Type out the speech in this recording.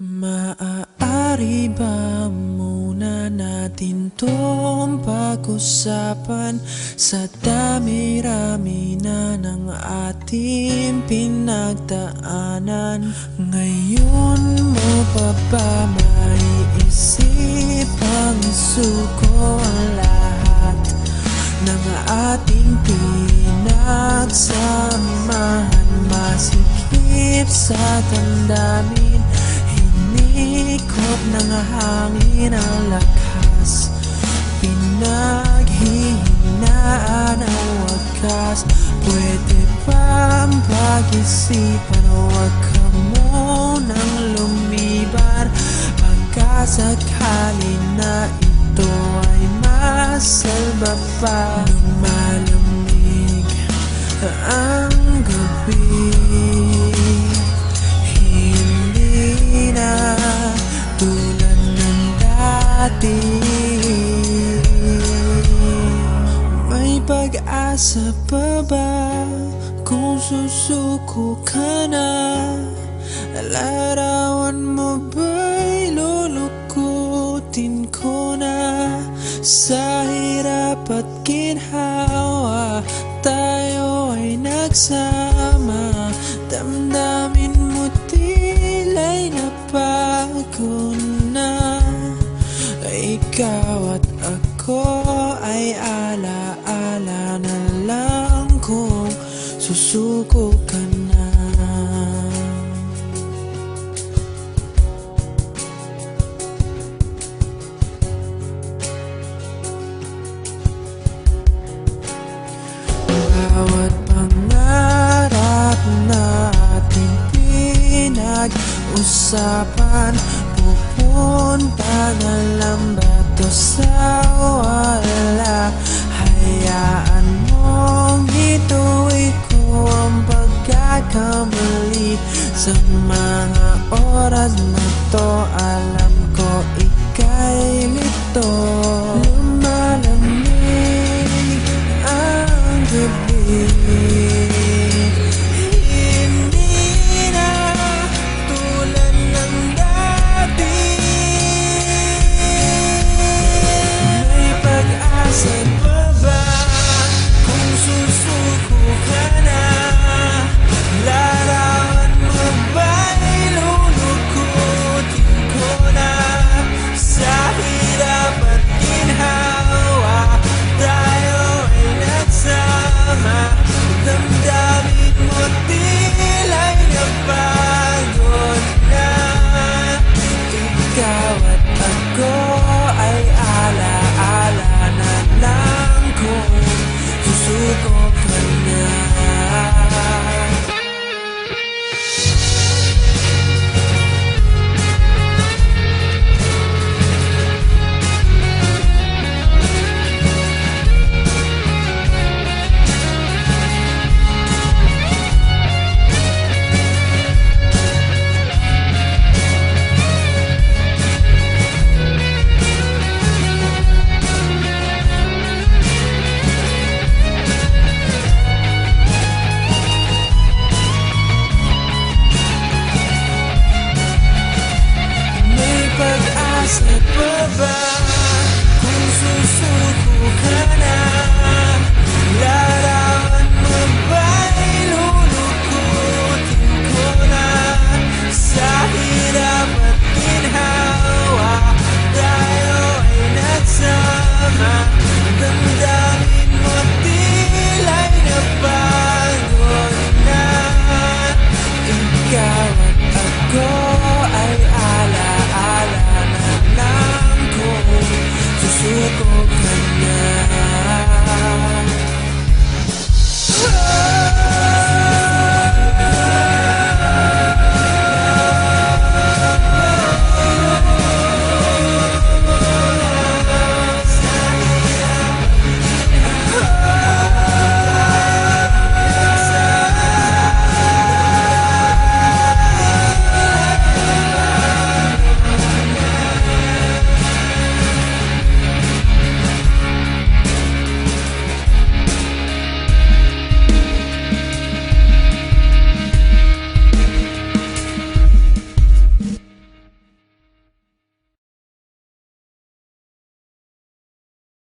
Maaari ba muna natin tong pag-usapan sa dami-rami na ng ating pinagdaanan? Ngayon mo pa ba maiisip ang isuko ang lahat ng ating pinagsamahan? Masikip sa damdamin, hinikot ng hangin ang lakas, pinaghihinaan ang wakas. Pwede bang pag-isipan, huwag ka munang lumibar, pagkasakali na ito ay masalba pa. Nung malamig ang gabi, tulad ng dati, may pag-asa pa ba kung susuko ka na? Larawan mo ba'y lulukutin ko na? Sa hirap at ginhawa tayo ay nagsama, damdamin mo tila'y napagod na. Ikaw at ako ay alaala na lang kung susuko ka na. Bawat pangarap natin pinag-usapan, pupunta na lang ba to sa wala? Hayaan mong ituloy ko ang pagkakamali. Sa mga oras na to, alam ko ika'y lito. Lumalamig ang gabi,